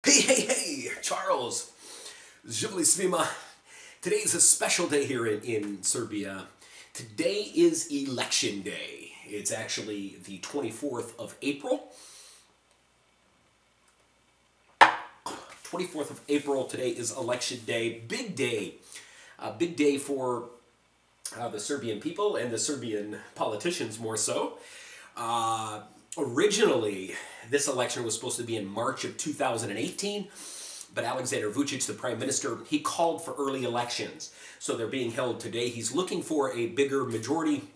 Hey, Charles. Živeli svima. Today is a special day here in Serbia. Today is election day. It's actually the 24th of April. 24th of April, today is election day. Big day. A big day for the Serbian people and the Serbian politicians more so. Originally, this election was supposed to be in March of 2018, but Aleksandar Vučić, the prime minister, he called for early elections. So they're being held today. He's looking for a bigger majority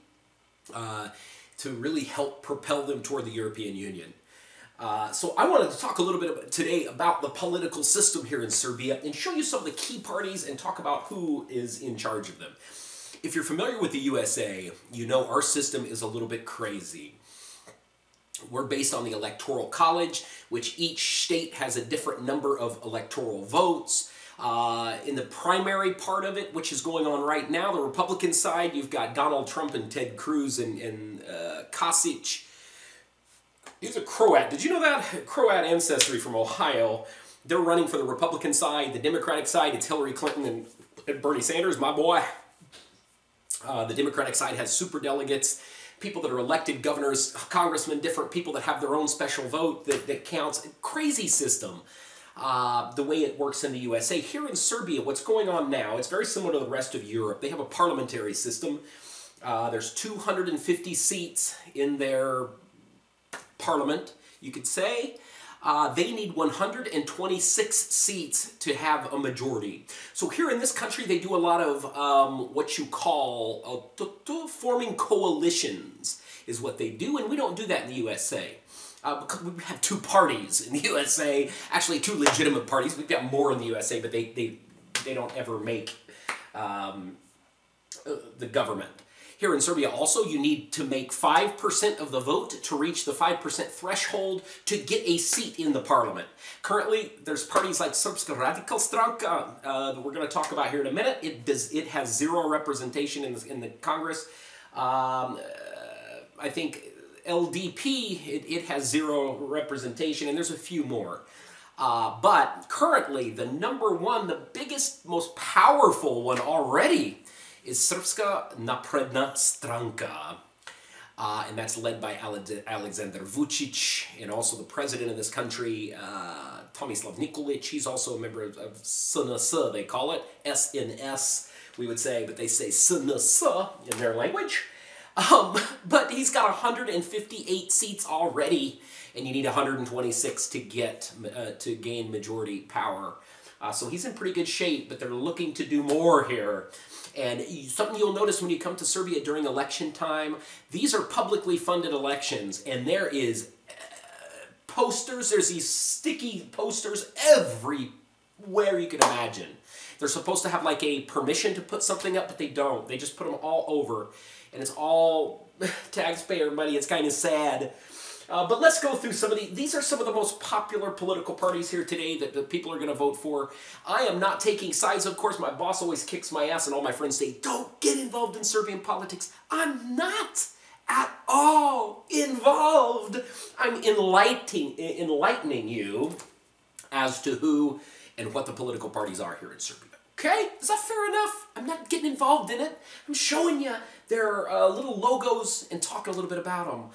to really help propel them toward the European Union. So I wanted to talk a little bit today about the political system here in Serbia and show you some of the key parties and talk about who is in charge of them. If you're familiar with the USA, you know our system is a little bit crazy. We're based on the Electoral College, which each state has a different number of electoral votes. In the primary part of it, which is going on right now, the Republican side, you've got Donald Trump and Ted Cruz and Kasić. He's a Croat. Did you know that? Croat ancestry from Ohio. They're running for the Republican side. The Democratic side, it's Hillary Clinton and Bernie Sanders, my boy. The Democratic side has superdelegates, people that are elected governors, congressmen, different people that have their own special vote that counts. Crazy system, the way it works in the USA. Here in Serbia, what's going on now, it's very similar to the rest of Europe. They have a parliamentary system. There's 250 seats in their parliament, you could say. They need 126 seats to have a majority. So here in this country, they do a lot of what you call forming coalitions is what they do, and we don't do that in the USA. Because we have two parties in the USA, actually two legitimate parties. We've got more in the USA, but they don't ever make the government. Here in Serbia also, you need to make 5% of the vote to reach the 5% threshold to get a seat in the parliament. Currently, there's parties like Srpska Radical Stranka that we're going to talk about here in a minute. It has zero representation in the Congress. I think LDP, it has zero representation, and there's a few more. But currently, the number one, the biggest, most powerful one already is Srpska Napredna Stranka. And that's led by Aleksandar Vučić, and also the president of this country, Tomislav Nikolić. He's also a member of SNS, they call it. SNS, we would say, but they say SNS in their language. But he's got 158 seats already, and you need 126 to get to gain majority power. So he's in pretty good shape, but they're looking to do more here. And something you'll notice when you come to Serbia during election time, these are publicly funded elections, and there is posters, there's these sticky posters everywhere you can imagine. They're supposed to have like a permission to put something up, but they don't. They just put them all over, and it's all taxpayer money. It's kind of sad. But let's go through some of these are some of the most popular political parties here today that the people are going to vote for. I am not taking sides, of course. My boss always kicks my ass, and all my friends say, don't get involved in Serbian politics. I'm not at all involved. I'm enlightening you as to who and what the political parties are here in Serbia. Okay? Is that fair enough? I'm not getting involved in it. I'm showing you their little logos and talking a little bit about them.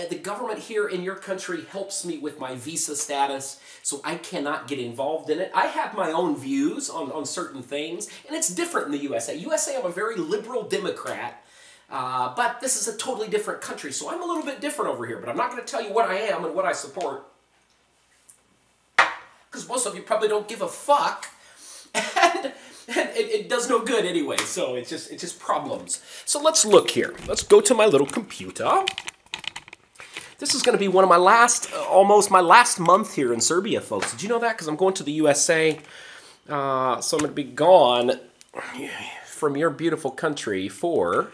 The government here in your country helps me with my visa status, so I cannot get involved in it. I have my own views on certain things, and it's different in the USA. USA, I'm a very liberal Democrat, but this is a totally different country, so I'm a little bit different over here, but I'm not going to tell you what I am and what I support, because most of you probably don't give a fuck. And it does no good anyway, so it's just problems. So let's look here. Let's go to my little computer. This is going to be one of my almost my last month here in Serbia, folks. Did you know that? Because I'm going to the USA, so I'm going to be gone from your beautiful country for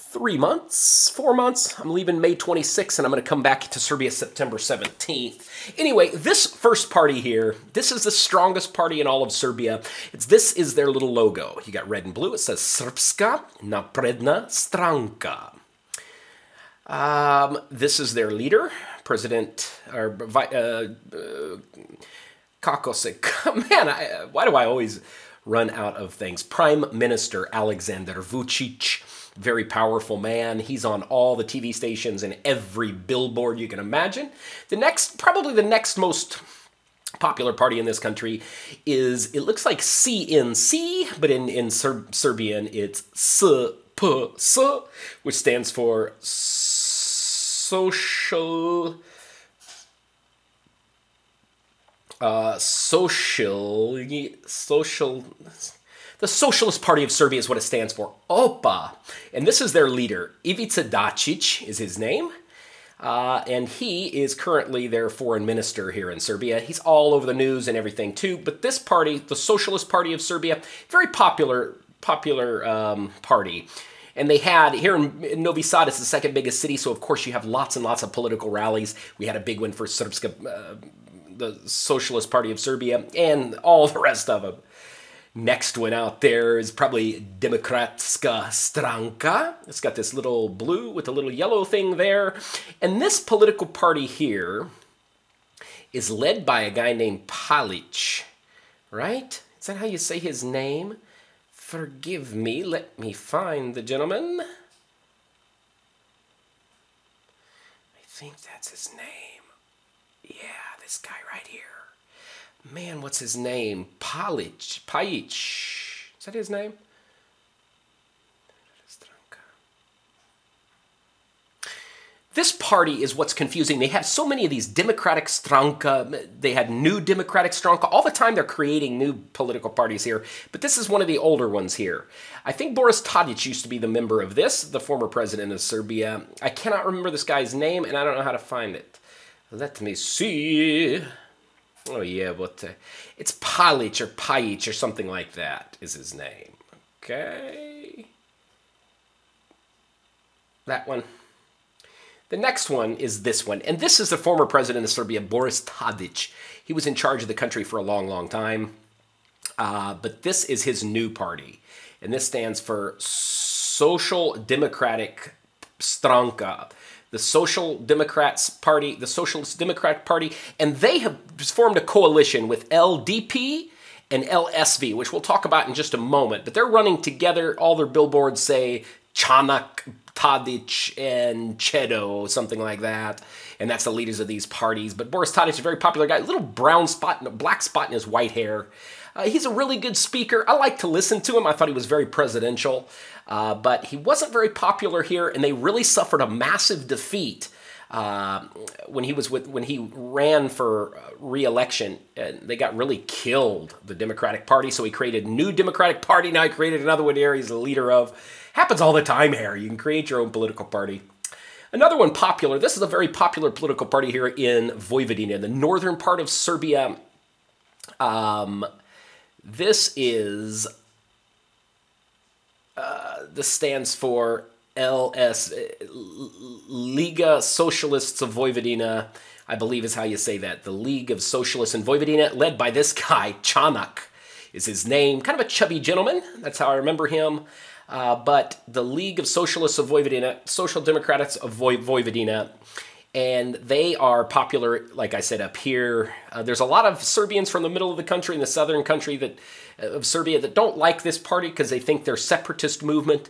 3 months, 4 months. I'm leaving May 26th, and I'm going to come back to Serbia September 17th. Anyway, this first party here, this is the strongest party in all of Serbia. This is their little logo. You got red and blue. It says Srpska Napredna Stranka. This is their leader, President, or Kako se, man, why do I always run out of things? Prime Minister Alexander Vučić, very powerful man. He's on all the TV stations and every billboard you can imagine. Probably the next most popular party in this country is, it looks like CNC, but in Serbian it's SPS, which stands for the Socialist Party of Serbia is what it stands for, OPA. And this is their leader. Ivica Dačić is his name. And he is currently their foreign minister here in Serbia. He's all over the news and everything too. But this party, the Socialist Party of Serbia, very popular party. And they had, here in Novi Sad, it's the second biggest city, so of course you have lots and lots of political rallies. We had a big one for Srpska, the Socialist Party of Serbia, and all the rest of them. Next one out there is probably Demokratska Stranka. It's got this little blue with a little yellow thing there. And this political party here is led by a guy named Palic, right? Is that how you say his name? Forgive me, let me find the gentleman. I think that's his name. Yeah, this guy right here. Man, what's his name? Pajic. Is that his name? This party is what's confusing. They have so many of these Democratic Stranka. They had new Democratic Stranka. All the time they're creating new political parties here. But this is one of the older ones here. I think Boris Tadic used to be the member of this, the former president of Serbia. I cannot remember this guy's name, and I don't know how to find it. Let me see. Oh yeah, but it's Palic or Pajic or something like that is his name. Okay. That one. The next one is this one. And this is the former president of Serbia, Boris Tadic. He was in charge of the country for a long, long time. But this is his new party. And this stands for Social Democratic Stranka. The Social Democrats Party, the Socialist Democrat Party, and they have formed a coalition with LDP and LSV, which we'll talk about in just a moment. But they're running together. All their billboards say Čanak, Tadic, and Chedo, something like that. And that's the leaders of these parties. But Boris Tadic is a very popular guy. A little brown spot, and a black spot in his white hair. He's a really good speaker. I like to listen to him. I thought he was very presidential. But he wasn't very popular here, and they really suffered a massive defeat when he ran for re-election. They got really killed, the Democratic Party, so he created a new Democratic Party. Now he created another one here he's the leader of. Happens all the time here. You can create your own political party. Another one popular. This is a very popular political party here in Vojvodina, the northern part of Serbia. This stands for LS, Liga Socialists of Vojvodina, I believe is how you say that. The League of Socialists in Vojvodina, led by this guy, Čanak is his name. Kind of a chubby gentleman. That's how I remember him. But the League of Socialists of Vojvodina, Social Democrats of Vojvodina, and they are popular, like I said, up here. There's a lot of Serbians from the middle of the country and the southern country of Serbia that don't like this party because they think they're separatist movement.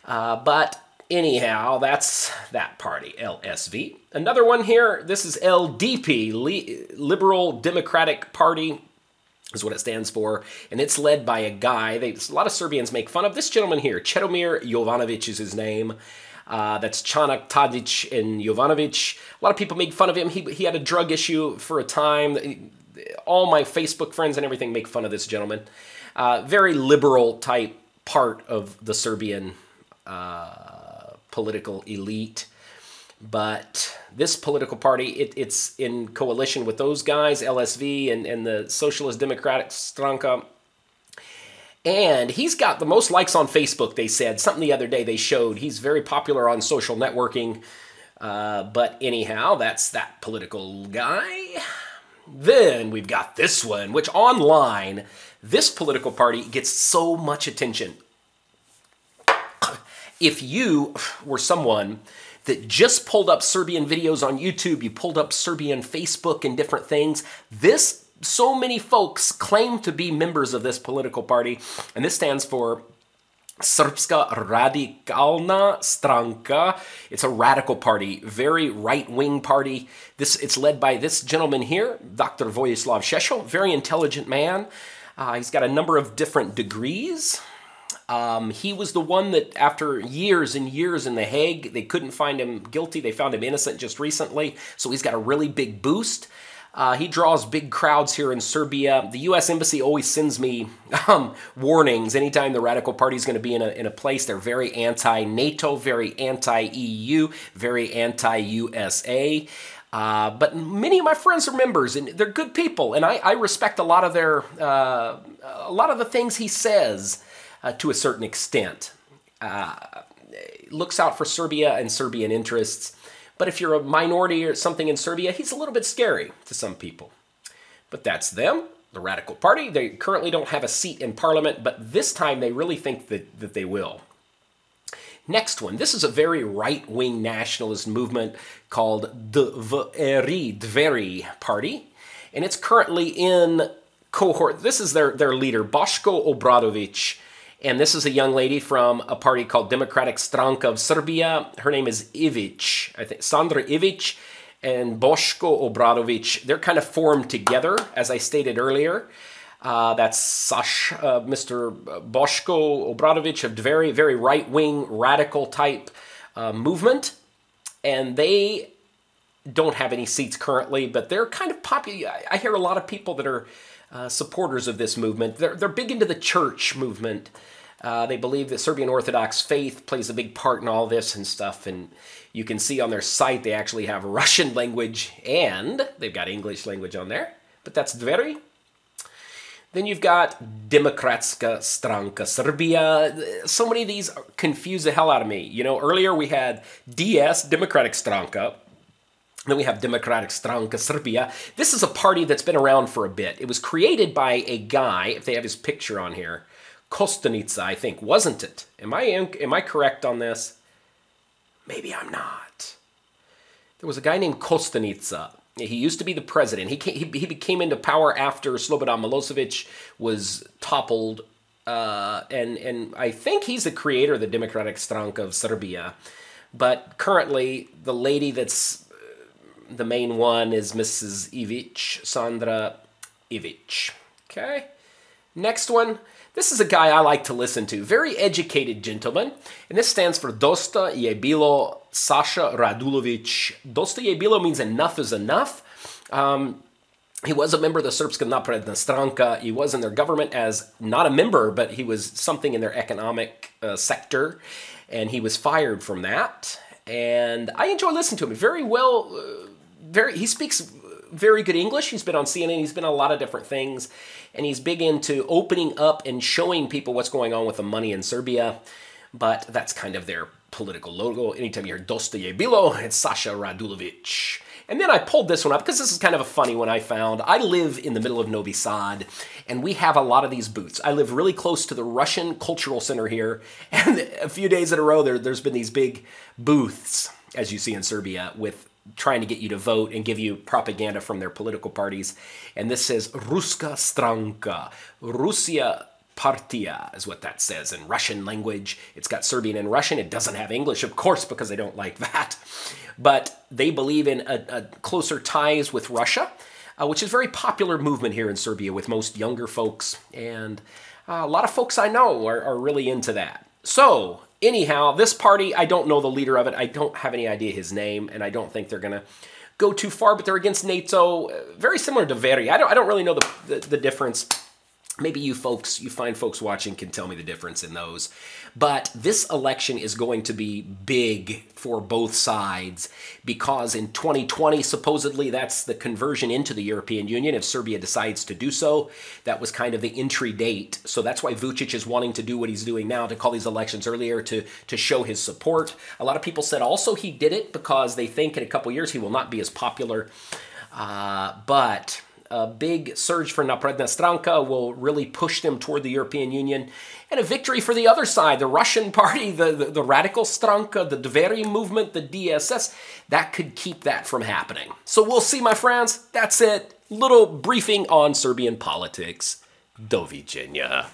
But anyhow, that's that party, LSV. Another one here, this is LDP, Liberal Democratic Party, is what it stands for, and it's led by a guy a lot of Serbians make fun of. This gentleman here, Chedomir Jovanovic is his name. That's Čanak, Tadic, and Jovanovic. A lot of people make fun of him. He had a drug issue for a time. All my Facebook friends and everything make fun of this gentleman. Very liberal type part of the Serbian political elite. But this political party, it's in coalition with those guys, LSV and the Socialist Democratic Stranka. And he's got the most likes on Facebook, they said. Something the other day they showed. He's very popular on social networking. But anyhow, that's that political guy. Then we've got this one, which online, this political party gets so much attention. If you were someone that just pulled up Serbian videos on YouTube, you pulled up Serbian Facebook and different things, this so many folks claim to be members of this political party, and this stands for Srpska radikalna stranka. It's a radical party, very right-wing party. It's led by this gentleman here, Dr. Vojislav Šešelj, very intelligent man. He's got a number of different degrees. He was the one that after years and years in The Hague, they couldn't find him guilty. They found him innocent just recently, so he's got a really big boost. He draws big crowds here in Serbia. The U.S. Embassy always sends me warnings anytime the radical party is going to be in a place. They're very anti-NATO, very anti-EU, very anti-USA. But many of my friends are members, and they're good people, and I respect a lot of the things he says to a certain extent. Looks out for Serbia and Serbian interests. But if you're a minority or something in Serbia, he's a little bit scary to some people. But that's them, the Radical Party. They currently don't have a seat in parliament, but this time they really think that they will. Next one. This is a very right-wing nationalist movement called Dveri Party. And it's currently in cohort. This is their leader, Boško Obradović. And this is a young lady from a party called Democratic Stranka of Serbia. Her name is Ivić, I think, Sandra Ivić and Boško Obradović. They're kind of formed together, as I stated earlier. That's Mr. Boško Obradović, a very, very right-wing, radical type movement. And they don't have any seats currently, but they're kind of popular. I hear a lot of people that are supporters of this movement. They're big into the church movement. They believe that Serbian Orthodox faith plays a big part in all this and stuff. And you can see on their site they actually have Russian language and they've got English language on there. But that's Dveri. Then you've got Demokratska Stranka Serbia. So many of these confuse the hell out of me. You know, earlier we had DS, Democratic Stranka. Then we have Democratic Stranka Serbia. This is a party that's been around for a bit. It was created by a guy, if they have his picture on here, Kostunica, I think, wasn't it? Am I correct on this? Maybe I'm not. There was a guy named Kostunica. He used to be the president. He became into power after Slobodan Milosevic was toppled, and I think he's the creator of the Democratic Stranka of Serbia. But currently, the lady that's the main one is Mrs. Ivić, Sandra Ivić. Okay. Next one. This is a guy I like to listen to. Very educated gentleman. And this stands for Dosta je bilo Saša Radulović. Dosta je bilo means enough is enough. He was a member of the Srpska napredna stranka. He was in their government as not a member, but he was something in their economic sector. And he was fired from that. And I enjoy listening to him. Very well, he speaks very good English. He's been on CNN. He's been on a lot of different things. And he's big into opening up and showing people what's going on with the money in Serbia. But that's kind of their political logo. Anytime you hear Dosta je bilo, it's Saša Radulović. And then I pulled this one up because this is kind of a funny one I found. I live in the middle of Novi Sad, and we have a lot of these booths. I live really close to the Russian Cultural Center here, and a few days in a row there's been these big booths, as you see in Serbia, with trying to get you to vote and give you propaganda from their political parties. And this says Ruska Stranka, Russia Partia is what that says in Russian language. It's got Serbian and Russian. It doesn't have English, of course, because they don't like that. But they believe in a closer ties with Russia, which is a very popular movement here in Serbia with most younger folks. And a lot of folks I know are really into that. So, anyhow, this party, I don't know the leader of it. I don't have any idea his name, and I don't think they're going to go too far, but they're against NATO. Very similar to Veri. I don't really know the difference. Maybe you fine folks watching can tell me the difference in those. But this election is going to be big for both sides because in 2020, supposedly that's the conversion into the European Union if Serbia decides to do so. That was kind of the entry date. So that's why Vučić is wanting to do what he's doing now, to call these elections earlier to show his support. A lot of people said also he did it because they think in a couple years he will not be as popular. But A big surge for Napredna Stranka will really push them toward the European Union. And a victory for the other side, the Russian party, the Radical Stranka, the Dveri movement, the DSS, that could keep that from happening. So we'll see, my friends. That's it. Little briefing on Serbian politics. Do viđenja.